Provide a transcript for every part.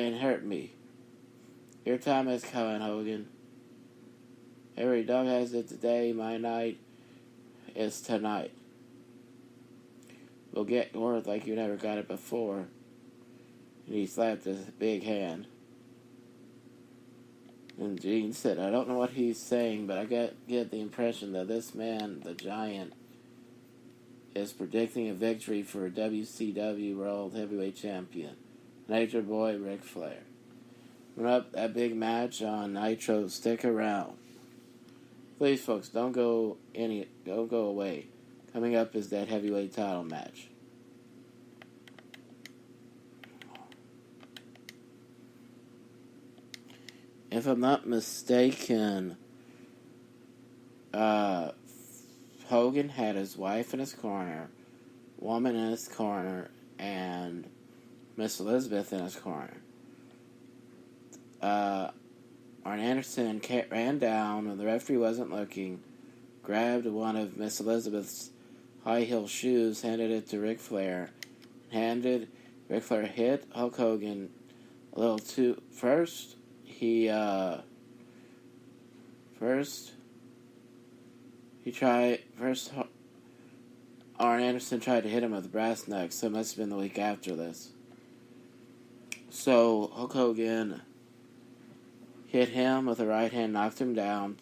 and hurt me. Your time is coming, Hogan. Every dog has it today. My night is tonight. We'll get worth like you never got it before. And he slapped his big hand. And Gene said, I don't know what he's saying, but I get the impression that this man, the Giant, is predicting a victory for WCW World Heavyweight Champion, Nature Boy Ric Flair. Coming up, that big match on Nitro. Stick around. Please, folks, don't go away. Coming up is that heavyweight title match. If I'm not mistaken, Hogan had his wife in his corner, woman in his corner, and Miss Elizabeth in his corner. Arn Anderson ran down when the referee wasn't looking, grabbed one of Miss Elizabeth's high heel shoes, handed it to Ric Flair. Ric Flair hit Hulk Hogan a little too. Arn Anderson tried to hit him with a brass knuck, so it must have been the week after this. So Hulk Hogan hit him with a right hand, knocked him down,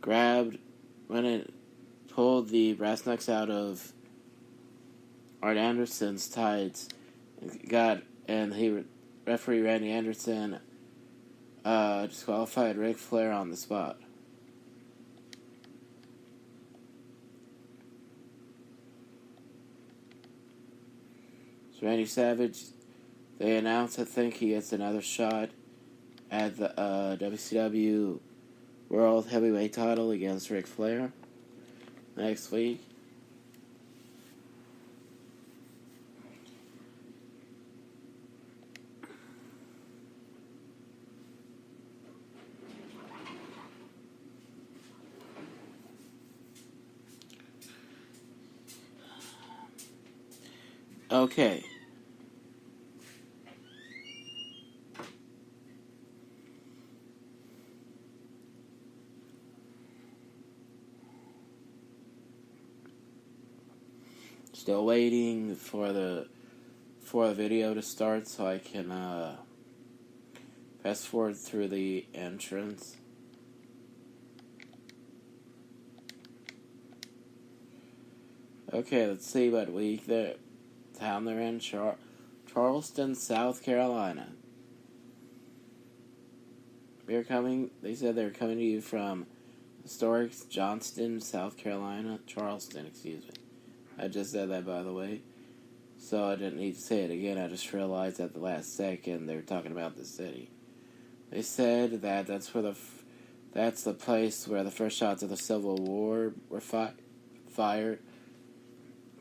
pulled the brass knucks out of Arn Anderson's tights, referee Randy Anderson disqualified Ric Flair on the spot. So Randy Savage, they announced, I think he gets another shot at the WCW World Heavyweight title against Ric Flair next week. Okay. Still waiting for the video to start so I can fast forward through the entrance. Okay, let's see what town they're in. Charleston, South Carolina. They said they're coming to you from historic Charleston, South Carolina. Charleston, excuse me. I just said that, by the way. So I didn't need to say it again. I just realized at the last second they were talking about the city. They said that that's the place where the first shots of the Civil War were fired.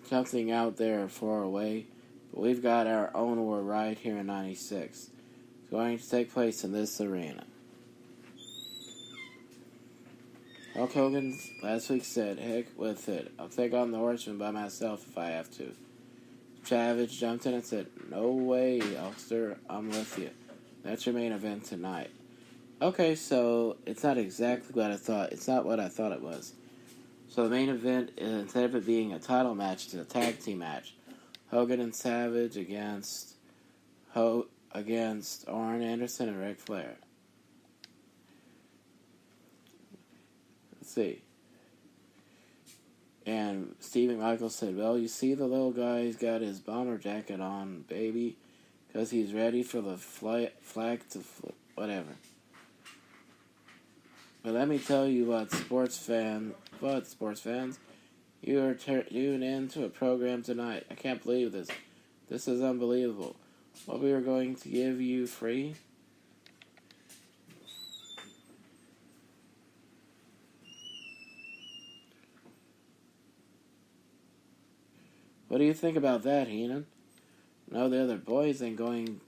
Something out there far away. But we've got our own war right here in 96. It's going to take place in this arena. Hulk Hogan last week said, heck with it. I'll take on the Horseman by myself if I have to. Savage jumped in and said, no way, Hulkster, I'm with you. That's your main event tonight. Okay, so it's not exactly what I thought. It's not what I thought it was. So the main event, instead of it being a title match, it's a tag team match. Hogan and Savage against Arn Anderson and Ric Flair. Let's see. And Stephen Michaels said, well, you see the little guy's got his bomber jacket on, baby, because he's ready for the flag to flip, whatever. But let me tell you what, sports fans, you are tuned in to a program tonight. I can't believe this. This is unbelievable. What we are going to give you free? What do you think about that, Heenan? No, the other boys ain't going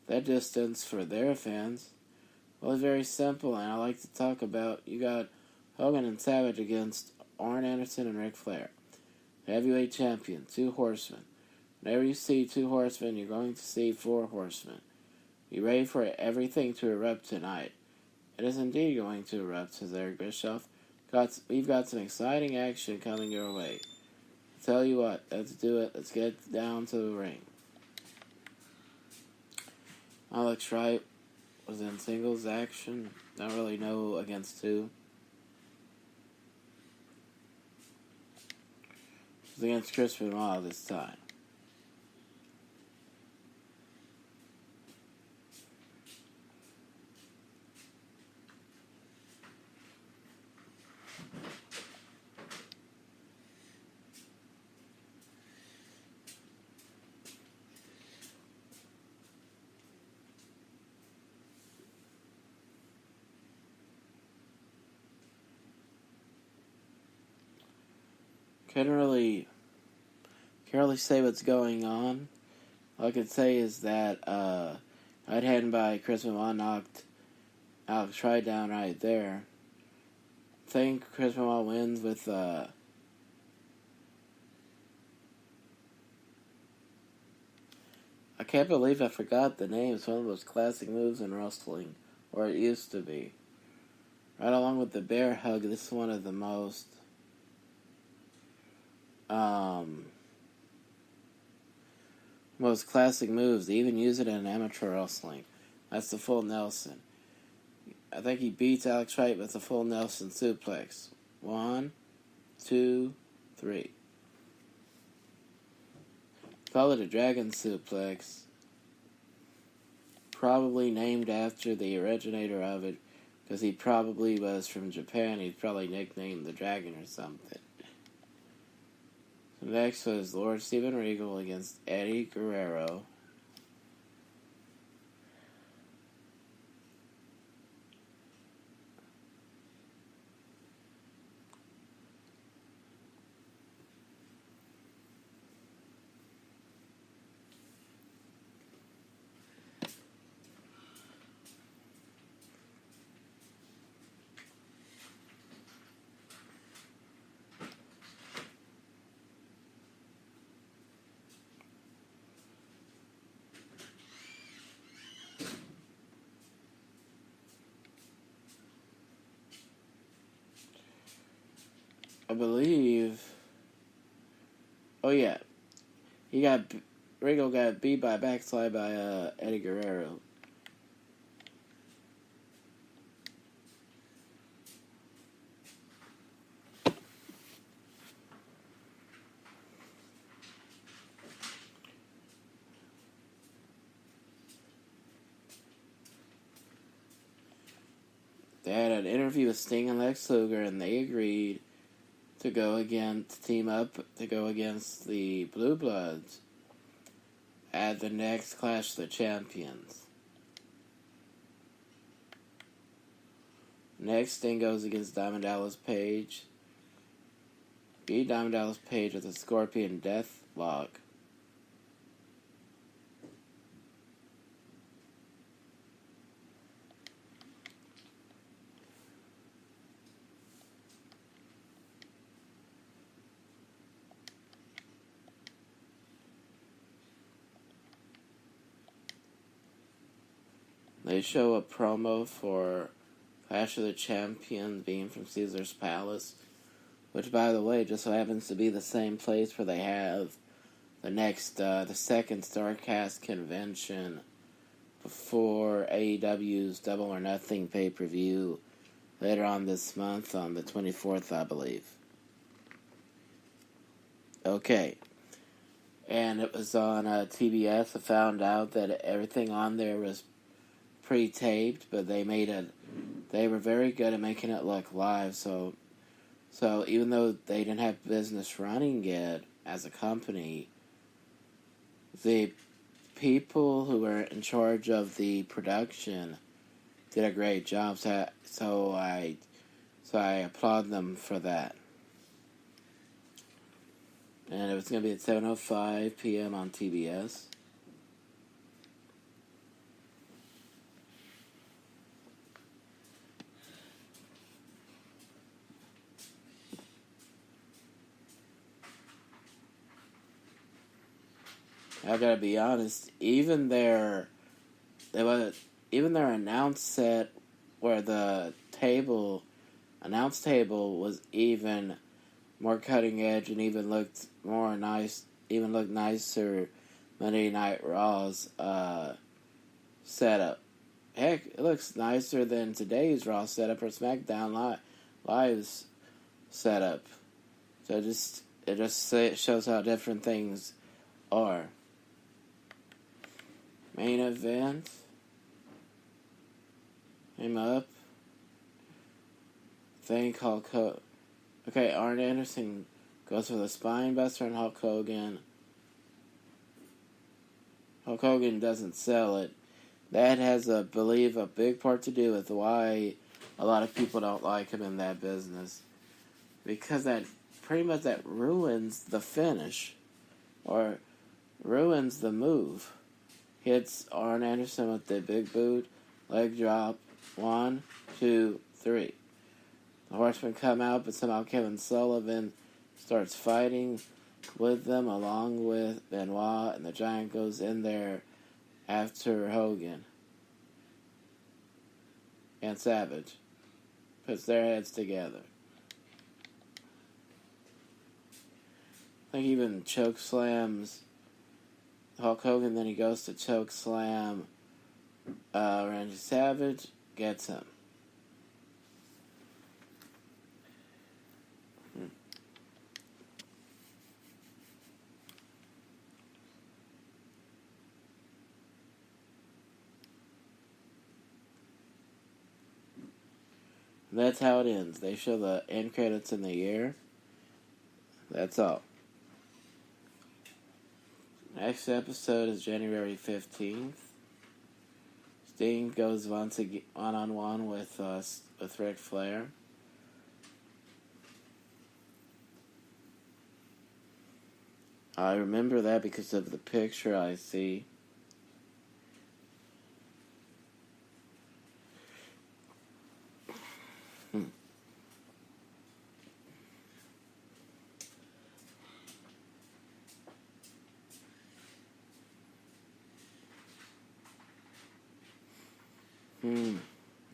that distance for their fans. Well, it's very simple, and I like to talk about, you got Hogan and Savage against Arn Anderson and Ric Flair. Heavyweight champion, 2 horsemen. Whenever you see 2 horsemen, you're going to see 4 horsemen. Be ready for everything to erupt tonight. It is indeed going to erupt, says Eric Bischoff. We've got some exciting action coming your way. Tell you what, let's do it. Let's get down to the ring. Alex Wright was in singles action. Don't really know against who. It was against Chris Benoit this time. Can't really say what's going on. All I can say is that right hand by Chris Benoit knocked Alex Wright down right there. I think Chris Benoit wins with I can't believe I forgot the name. It's one of those classic moves in wrestling, or it used to be. Right along with the bear hug, this is one of the most classic moves. They even use it in amateur wrestling. That's the full Nelson. I think he beats Alex Wright with the full Nelson suplex. 1, 2, 3. Call it a dragon suplex. Probably named after the originator of it, because he probably was from Japan. He's probably nicknamed the Dragon or something. So next was Lord Steven Regal against Eddie Guerrero. I believe. Oh yeah, Regal got beat by a backslide by Eddie Guerrero. They had an interview with Sting and Lex Luger, and they agreed to team up to go against the Blue Bloods at the next Clash of the Champions. Next, Sting goes against Diamond Dallas Page. Beat Diamond Dallas Page with a Scorpion Death Lock. They show a promo for Clash of the Champions being from Caesar's Palace, which, by the way, just so happens to be the same place where they have the second StarCast convention before AEW's Double or Nothing pay-per-view later on this month on the 24th, I believe. Okay. And it was on TBS. I found out that everything on there was pre-taped, but they were very good at making it look live, so even though they didn't have business running yet as a company, the people who were in charge of the production did a great job, so I applaud them for that. And it was going to be at 7:05 p.m. on TBS. I gotta be honest, even their they was even their announce set where the announce table was even more cutting edge and even looked nicer. Monday Night Raw's setup. Heck, it looks nicer than today's Raw setup or SmackDown Live's setup. So it just shows how different things are. Main event came up. Thing called Okay, Arn Anderson goes for the spine buster on Hulk Hogan. Hulk Hogan doesn't sell it. That has, I believe, a big part to do with why a lot of people don't like him in that business. Because that ruins the finish. Or ruins the move. Hits Arn Anderson with the big boot, leg drop, 1, 2, 3. The Horsemen come out, but somehow Kevin Sullivan starts fighting with them along with Benoit, and the Giant goes in there after Hogan and Savage. Puts their heads together. I think even choke slams Hulk Hogan, then he goes to choke slam Randy Savage, gets him. That's how it ends. They show the end credits in the air. That's all. Next episode is January 15th. Sting goes once again one-on-one with Ric Flair. I remember that because of the picture I see.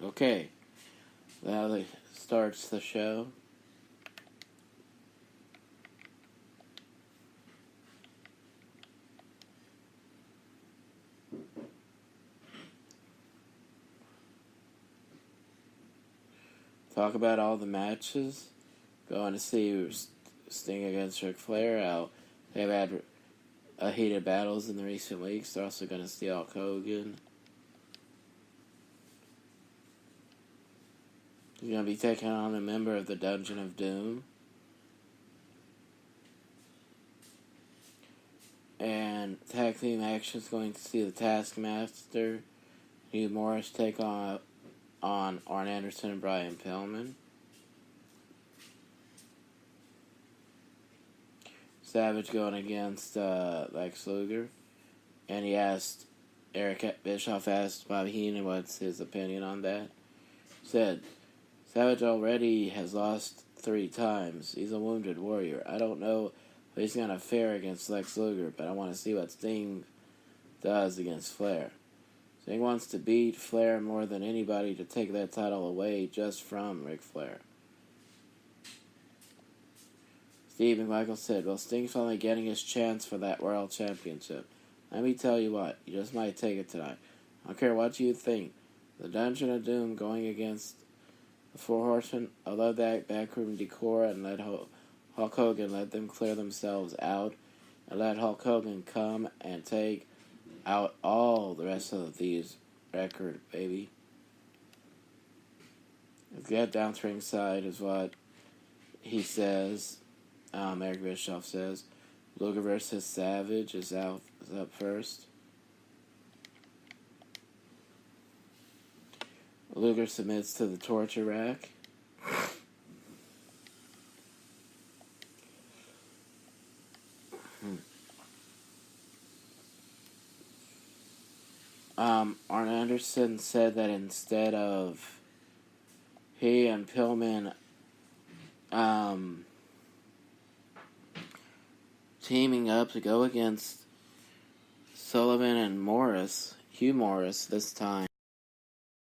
Okay. Now that starts the show. Talk about all the matches. Going to see Sting against Ric Flair out. They've had heated battles in the recent weeks. They're also going to see Hulk Hogan. He's going to be taking on a member of the Dungeon of Doom. And tag team action is going to see the Taskmaster, Hugh Morris take on Arn Anderson and Brian Pillman. Savage going against Lex Luger. And Eric Bischoff asked Bobby Heenan what's his opinion on that. Said, Savage already has lost 3 times. He's a wounded warrior. I don't know if he's going to fare against Lex Luger, but I want to see what Sting does against Flair. Sting wants to beat Flair more than anybody to take that title away just from Ric Flair. Steve McMichael said, well, Sting's finally getting his chance for that World Championship. Let me tell you what, you just might take it tonight. I don't care what you think. The Dungeon of Doom going against the 4 Horsemen, I love that backroom decor and let Hulk Hogan let them clear themselves out and let Hulk Hogan come and take out all the rest of these record, baby. Get down to ringside is what he says. Eric Bischoff says. Luger versus Savage is up first. Luger submits to the torture rack. Arn Anderson said that instead of he and Pillman teaming up to go against Sullivan and Morris, humorous this time.